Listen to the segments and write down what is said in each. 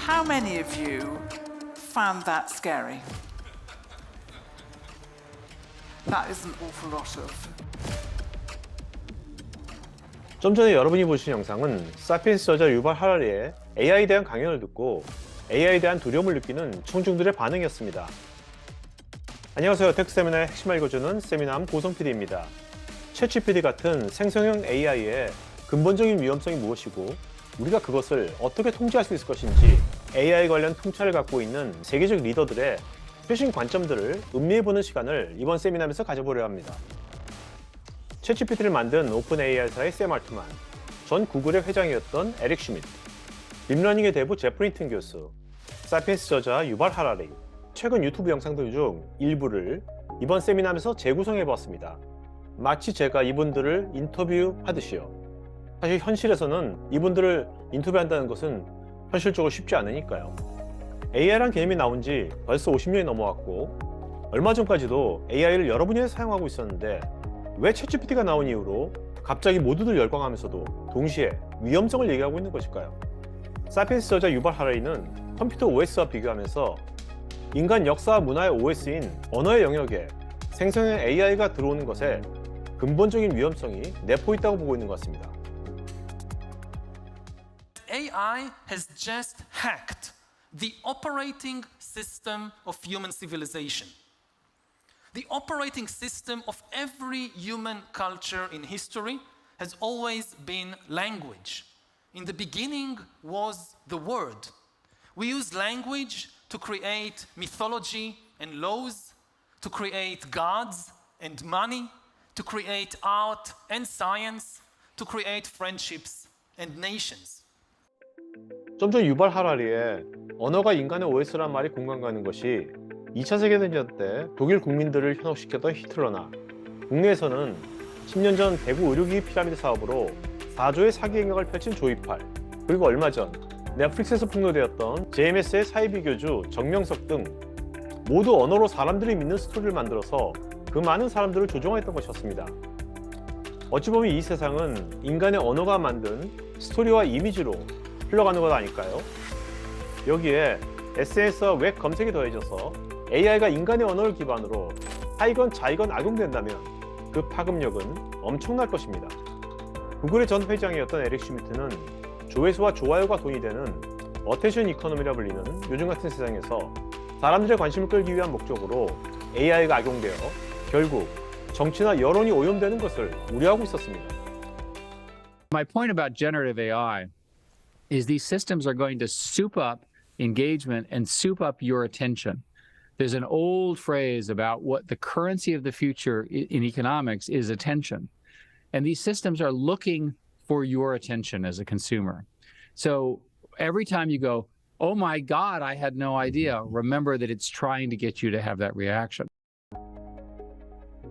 How many of you found that scary? That is an awful lot of. 좀 전에 여러분이 보신 영상은 사피엔스 저자 유발 하라리의 AI에 대한 강연을 듣고 AI에 대한 두려움을 느끼는 청중들의 반응이었습니다. 안녕하세요. 텍스세미나의 핵심을 읽어주는 세미남 고성 PD입니다. 챗GPT 같은 생성형 AI의 근본적인 위험성이 무엇이고 우리가 그것을 어떻게 통제할 수 있을 것인지 AI 관련 통찰을 갖고 있는 세계적 리더들의 최신 관점들을 음미해보는 시간을 이번 세미나에서 가져보려 합니다. 챗GPT를 만든 오픈AI사의 샘 알트만, 전 구글의 회장이었던 에릭 슈미트, 딥러닝의 대부 제프 힌튼 교수, 사피엔스 저자 유발 하라리, 최근 유튜브 영상들 중 일부를 이번 세미나에서 재구성해보았습니다. 마치 제가 이분들을 인터뷰하듯이요. 사실 현실에서는 이분들을 인터뷰한다는 것은 현실적으로 쉽지 않으니까요. AI란 개념이 나온 지 벌써 50년이 넘어왔고 얼마 전까지도 AI를 여러 분야에 사용하고 있었는데 왜 챗GPT가 나온 이후로 갑자기 모두들 열광하면서도 동시에 위험성을 얘기하고 있는 것일까요? 사피엔스 저자 유발 하라리는 컴퓨터 OS와 비교하면서 인간 역사와 문화의 OS인 언어의 영역에 생성형 AI가 들어오는 것에 근본적인 위험성이 내포 있다고 보고 있는 것 같습니다. AI has just hacked the operating system of human civilization. The operating system of every human culture in history has always been language. In the beginning was the word. We use language to create mythology and laws, to create gods and money, to create art and science, to create friendships and nations. 좀 전 유발 하라리의 언어가 인간의 OS란 말이 공감 가는 것이 2차 세계대전 때 독일 국민들을 현혹시켰던 히틀러나 국내에서는 10년 전 대구 의료기기 피라미드 사업으로 4조의 사기 행각을 펼친 조이팔, 그리고 얼마 전 넷플릭스에서 폭로되었던 JMS의 사이비 교주 정명석 등 모두 언어로 사람들이 믿는 스토리를 만들어서 그 많은 사람들을 조종했던 것이었습니다. 어찌 보면 이 세상은 인간의 언어가 만든 스토리와 이미지로 흘러가는 것 아닐까요? 여기에 SNS와 웹 검색이 더해져서 AI가 인간의 언어를 기반으로 하이건 자이건 악용된다면 그 파급력은 엄청날 것입니다. 구글의 전 회장이었던 에릭 슈미트는 조회수와 좋아요가 돈이 되는 어텐션 이코노미라 불리는 요즘 같은 세상에서 사람들의 관심을 끌기 위한 목적으로 AI가 악용되어 결국 정치나 여론이 오염되는 것을 우려하고 있었습니다. My point about generative AI is these systems are going to soup up engagement and soup up your attention. There's an old phrase about what the currency of the future in economics is attention. And these systems are looking for your attention as a consumer. So every time you go, oh my God, I had no idea, remember that it's trying to get you to have that reaction.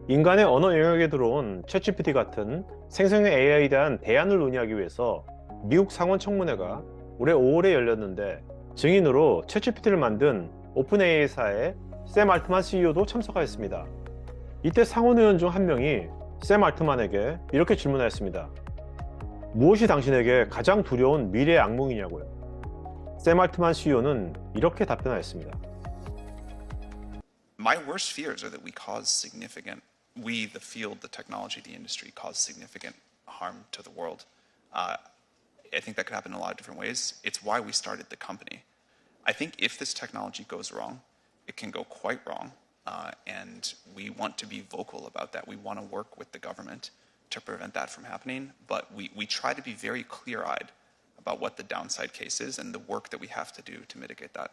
인간의 언어 영역에 들어온 챗GPT 같은 생성형 AI에 대한 대안을 논의하기 위해서 미국 상원 청문회가 올해 5월에 열렸는데 증인으로 챗GPT를 만든 오픈AI사의 샘 알트만 CEO도 참석하였습니다. 이때 상원 의원 중 한 명이 샘 알트만에게 이렇게 질문하였습니다. 무엇이 당신에게 가장 두려운 미래의 악몽이냐고요. 샘 알트만 CEO는 이렇게 답변하였습니다. My worst fears are that we, the field, the technology, the industry, cause significant harm to the world. I think that could happen in a lot of different ways. It's why we started the company. I think if this technology goes wrong, it can go quite wrong, and we want to be vocal about that. We want to work with the government to prevent that from happening, but we try to be very clear-eyed about what the downside case is and the work that we have to do to mitigate that.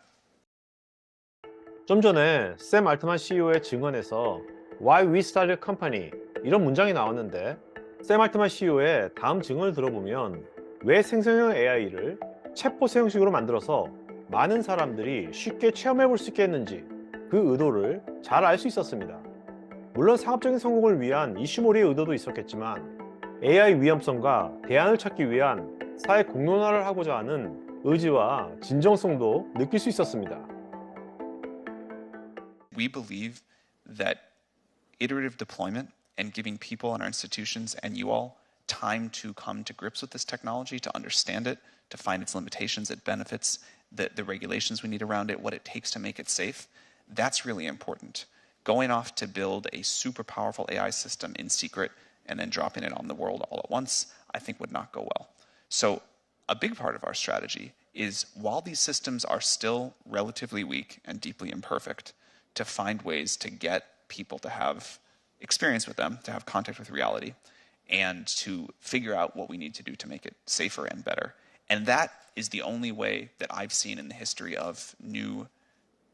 좀 전에 샘 알트만 CEO의 증언에서 Why we started a company 이런 문장이 나왔는데 샘 알트만 CEO의 다음 증언을 들어보면 왜 생성형 AI를 챗봇 형식으로 만들어서 많은 사람들이 쉽게 체험해 볼 수 있게 했는지 그 의도를 잘 알 수 있었습니다. 물론 상업적인 성공을 위한 이슈몰이의 의도도 있었겠지만 AI 위험성과 대안을 찾기 위한 사회 공론화를 하고자 하는 의지와 진정성도 느낄 수 있었습니다. We believe that iterative deployment and giving people in our institutions and you all time to come to grips with this technology, to understand it, to find its limitations, its benefits, the regulations we need around it, what it takes to make it safe, that's really important. Going off to build a super powerful AI system in secret and then dropping it on the world all at once, I think would not go well. So a big part of our strategy is, while these systems are still relatively weak and deeply imperfect, to find ways to get people to have experience with them, to have contact with reality, and to figure out what we need to do to make it safer and better. And that is the only way that I've seen in the history of new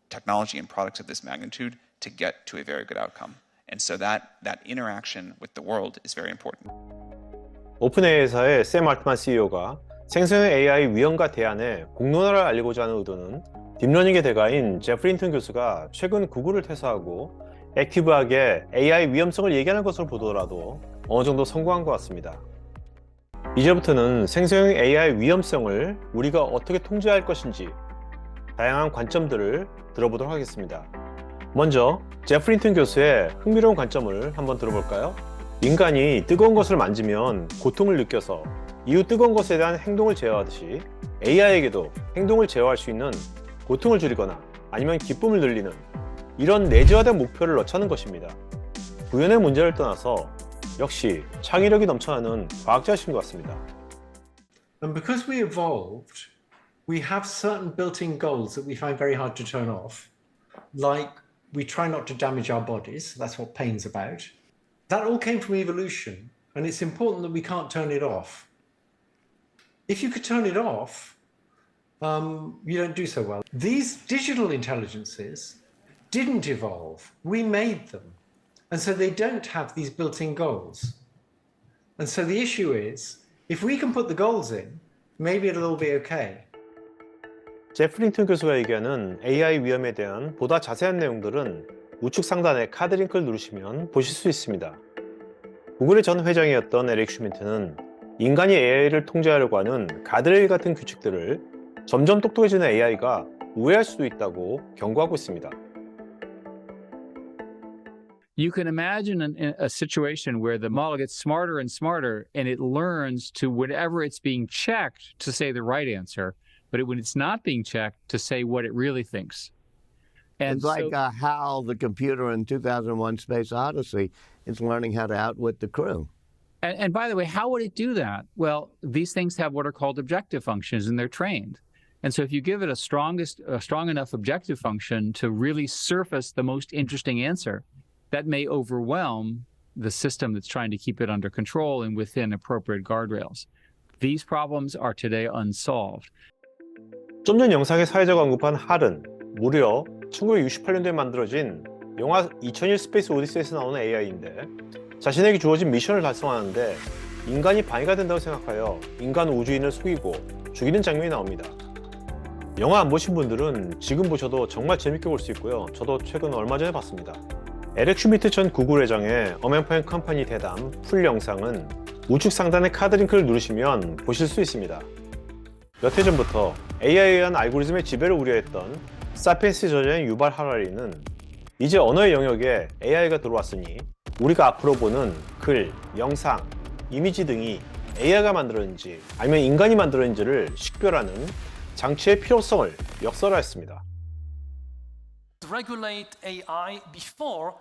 technology and products of this magnitude to get to a very good outcome. And so that interaction with the world is very important. 오픈AI사의 샘 알트만 CEO가 생성형 AI 위험과 대안의 공론화를 알리고자 하는 의도는 딥러닝의 대가인 제프리 힌튼 교수가 최근 구글을 퇴사하고 액티브하게 AI 위험성을 얘기하는 것으로 보더라도 어느 정도 성공한 것 같습니다. 이제부터는 생성형 AI 위험성을 우리가 어떻게 통제할 것인지 다양한 관점들을 들어보도록 하겠습니다. 먼저 제프리 힌튼 교수의 흥미로운 관점을 한번 들어볼까요? 인간이 뜨거운 것을 만지면 고통을 느껴서 이후 뜨거운 것에 대한 행동을 제어하듯이 AI에게도 행동을 제어할 수 있는 고통을 줄이거나 아니면 기쁨을 늘리는 이런 내재화된 목표를 넣자는 것입니다. 구현의 문제를 떠나서 역시 창의력이 넘쳐나는 과학자이신 것 같습니다. And because we evolved, we have certain built-in goals that we find very hard to turn off. Like, we try not to damage our bodies. That's what pain's about. That all came from evolution, and it's important that we can't turn it off. If you could turn it off, you don't do so well. These digital intelligences didn't evolve. We made them. And so they don't have these built-in goals. And so the issue is, if we can put the goals in, maybe it'll all be okay. 제프리 힌튼 교수가 얘기하는 AI 위험에 대한 보다 자세한 내용들은 우측 상단의 카드 링크를 누르시면 보실 수 있습니다. 구글의 전 회장이었던 에릭 슈민트는 인간이 AI를 통제하려고 하는 가드레일 같은 규칙들을 점점 똑똑해지는 AI가 우회할 수도 있다고 경고하고 있습니다. You can imagine a situation where the model gets smarter and smarter, and it learns to, whenever it's being checked, to say the right answer, but when it's not being checked, to say what it really thinks. And it's like HAL, the computer in 2001 Space Odyssey, is learning how to outwit the crew. And by the way, how would it do that? Well, these things have what are called objective functions, and they're trained. And so if you give it a strong enough objective function to really surface the most interesting answer, that may overwhelm the system that's trying to keep it under control and within appropriate guardrails. These problems are today unsolved. 좀 전 영상에 사회자가 언급한 할은 무려 1968년도에 만들어진 영화 2001 스페이스 오디세이에서 나오는 AI인데, 자신에게 주어진 미션을 달성하는데 인간이 방해가 된다고 생각하여 인간 우주인을 속이고 죽이는 장면이 나옵니다. 영화 안 보신 분들은 지금 보셔도 정말 재밌게 볼 수 있고요. 저도 최근 얼마 전에 봤습니다. 에릭 슈미트 전 구글 회장의 어맨파인 컴퍼니 대담 풀 영상은 우측 상단의 카드 링크를 누르시면 보실 수 있습니다. 몇 해 전부터 AI에 의한 알고리즘의 지배를 우려했던 사피엔스 저자인 유발 하라리는 이제 언어의 영역에 AI가 들어왔으니 우리가 앞으로 보는 글, 영상, 이미지 등이 AI가 만들었는지 아니면 인간이 만들었는지를 식별하는 장치의 필요성을 역설화했습니다. Regulate AI before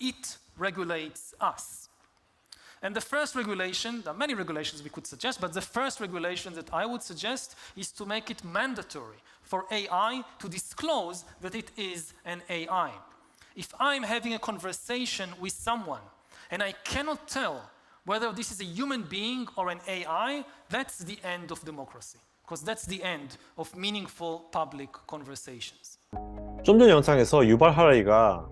it regulates us. And the first regulation, there are many regulations we could suggest, but the first regulation that I would suggest is to make it mandatory for AI to disclose that it is an AI. If I'm having a conversation with someone and I cannot tell whether this is a human being or an AI, that's the end of democracy, because that's the end of meaningful public conversations. 좀 전 영상에서 유발 하라리가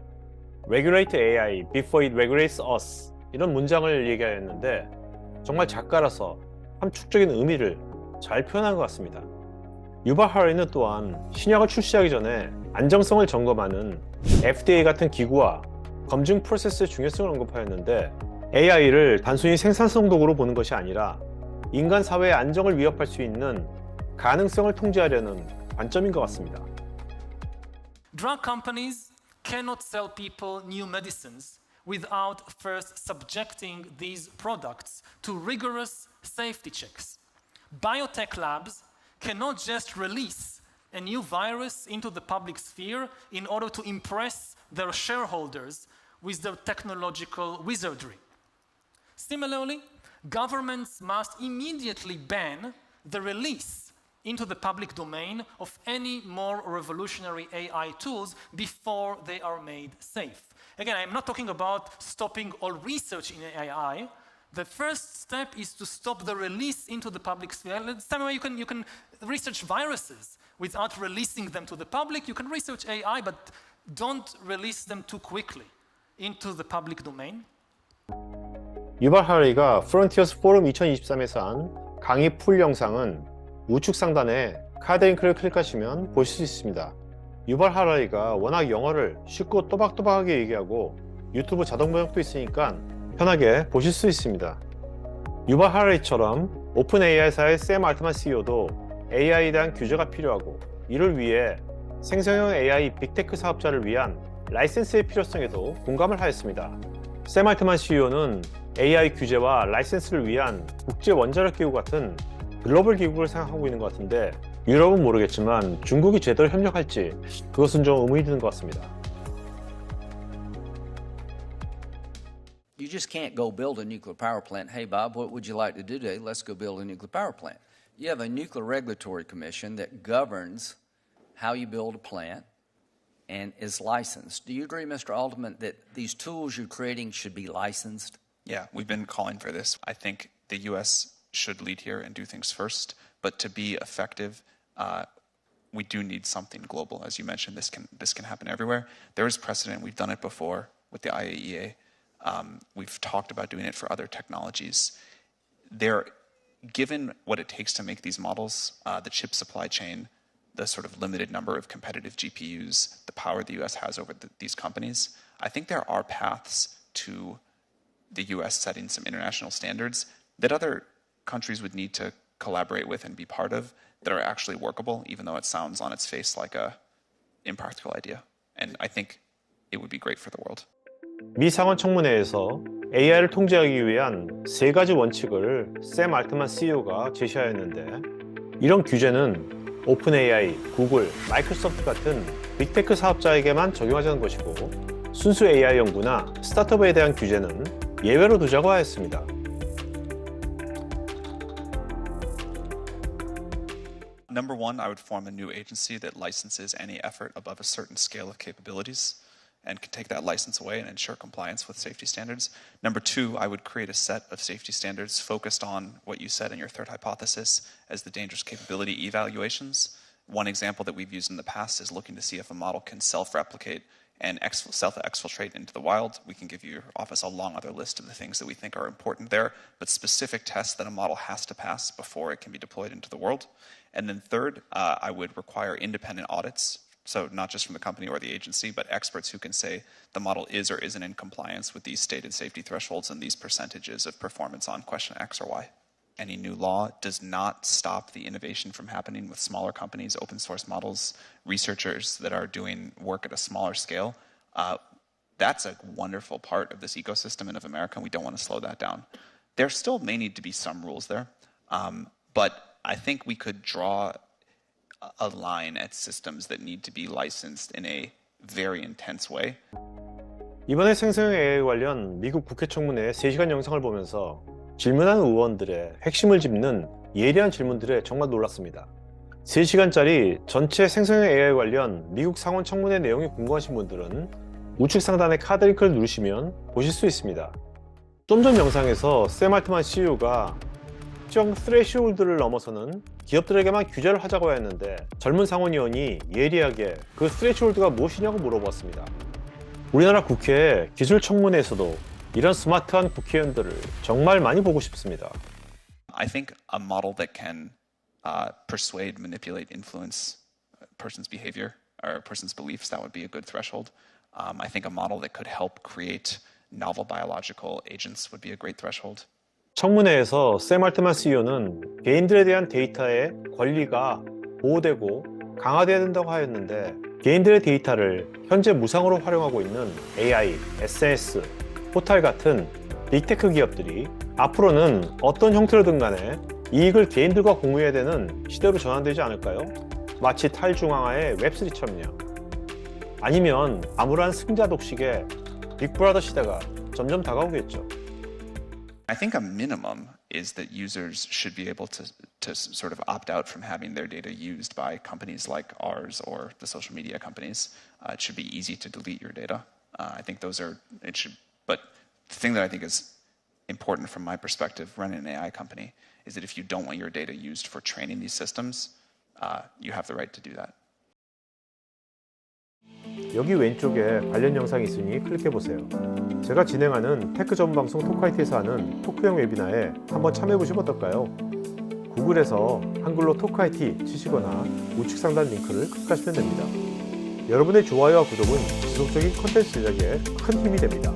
Regulate AI before it regulates us 이런 문장을 얘기하였는데 정말 작가라서 함축적인 의미를 잘 표현한 것 같습니다. 유발 하라리는 또한 신약을 출시하기 전에 안정성을 점검하는 FDA 같은 기구와 검증 프로세스의 중요성을 언급하였는데 AI를 단순히 생산성 도구로 보는 것이 아니라 인간 사회의 안정을 위협할 수 있는 가능성을 통제하려는 관점인 것 같습니다. Drug companies cannot sell people new medicines without first subjecting these products to rigorous safety checks. Biotech labs cannot just release a new virus into the public sphere in order to impress their shareholders with their technological wizardry. Similarly, governments must immediately ban the release into the public domain of any more revolutionary AI tools before they are made safe. Again, I'm not talking about stopping all research in AI. The first step is to stop the release into the public sphere. The same way you can research viruses without releasing them to the public. You can research AI, but don't release them too quickly into the public domain. 유발 하라리가 프론티어스 포럼 2023에서 한 강의 풀 영상은 우측 상단에 카드 링크를 클릭하시면 보실 수 있습니다. 유발 하라리가 워낙 영어를 쉽고 또박또박하게 얘기하고 유튜브 자동 번역도 있으니까 편하게 보실 수 있습니다. 유발 하라리처럼 오픈 AI사의 샘 알트만 CEO도 AI에 대한 규제가 필요하고 이를 위해 생성형 AI 빅테크 사업자를 위한 라이센스의 필요성에도 공감을 하였습니다. 샘 알트만 CEO는 AI 규제와 라이센스를 위한 국제 원자력 기구 같은 글로벌 기구를 생각하고 있는 것 같은데 유럽은 모르겠지만 중국이 제대로 협력할지 그것은 좀 의문이 드는 것 같습니다. You just can't go build a nuclear power plant. Hey, Bob, what would you like to do today? Let's go build a nuclear power plant. You have a nuclear regulatory commission that governs how you build a plant and is licensed. Do you agree, Mr. Alderman, that these tools you're creating should be licensed? Yeah, we've been calling for this. I think the U.S. should lead here and do things first, but to be effective, we do need something global. As you mentioned, this can happen everywhere. There is precedent. We've done it before with the IAEA. We've talked about doing it for other technologies. Given what it takes to make these models, the chip supply chain, the sort of limited number of competitive GPUs, the power the U.S. has over these companies, I think there are paths to the U.S. setting some international standards that other countries would need to collaborate with and be part of that are actually workable, even though it sounds on its face like a impractical idea. And I think it would be great for the world. 미 상원 청문회에서 AI를 통제하기 위한 세 가지 원칙을 샘 알트만 CEO가 제시하였는데 이런 규제는 오픈 AI, 구글, 마이크로소프트 같은 빅테크 사업자에게만 적용하자는 것이고 순수 AI 연구나 스타트업에 대한 규제는 예외로 두자고 하였습니다. Number one, I would form a new agency that licenses any effort above a certain scale of capabilities and can take that license away and ensure compliance with safety standards. Number two, I would create a set of safety standards focused on what you said in your third hypothesis as the dangerous capability evaluations. One example that we've used in the past is looking to see if a model can self-replicate and self-exfiltrate into the wild. We can give your office a long other list of the things that we think are important there, but specific tests that a model has to pass before it can be deployed into the world. And then third, I would require independent audits. So not just from the company or the agency, but experts who can say the model is or isn't in compliance with these stated safety thresholds and these percentages of performance on question X or Y. Any new law does not stop the innovation from happening with smaller companies, open source models, researchers that are doing work at a smaller scale. That's a wonderful part of this ecosystem and of America, and we don't want to slow that down. There still may need to be some rules there, but I think we could draw a line at systems that need to be licensed in a very intense way. 이번에 생성형 AI 관련 미국 국회 청문회 3시간 영상을 보면서 질문한 의원들의 핵심을 짚는 예리한 질문들에 정말 놀랐습니다. 3시간짜리 전체 생성형 AI 관련 미국 상원 청문회 내용이 궁금하신 분들은 우측 상단의 카드 링크를 누르시면 보실 수 있습니다. 좀 전 영상에서 샘 알트만 CEO가 특정 스레시홀드를 넘어서는 기업들에게만 규제를 하자고 했는데 젊은 상원의원이 예리하게 그 스레시홀드가 무엇이냐고 물어봤습니다. 우리나라 국회 기술청문회에서도 이런 스마트한 국회의원들을 정말 많이 보고 싶습니다. I think a model that can persuade, manipulate, influence a person's behavior or a person's beliefs, that would be a good threshold. I think a model that could help create novel biological agents would be a great threshold. 청문회에서 샘 알트만 CEO는 개인들에 대한 데이터의 권리가 보호되고 강화되어야 된다고 하였는데 개인들의 데이터를 현재 무상으로 활용하고 있는 AI, SNS, 포탈 같은 빅테크 기업들이 앞으로는 어떤 형태로든 간에 이익을 개인들과 공유해야 되는 시대로 전환되지 않을까요? 마치 탈중앙화의 웹3처럼요. 아니면 암울한 승자 독식의 빅브라더 시대가 점점 다가오겠죠. I think a minimum is that users should be able to sort of opt out from having their data used by companies like ours or the social media companies. It should be easy to delete your data. I think those are, it should, but the thing that I think is important from my perspective running an AI company is that if you don't want your data used for training these systems, you have the right to do that. 여기 왼쪽에 관련 영상이 있으니 클릭해보세요. 제가 진행하는 테크 전문 방송 토크IT에서 하는 토크형 웨비나에 한번 참여해보시면 어떨까요? 구글에서 한글로 토크IT 치시거나 우측 상단 링크를 클릭하시면 됩니다. 여러분의 좋아요와 구독은 지속적인 콘텐츠 제작에 큰 힘이 됩니다.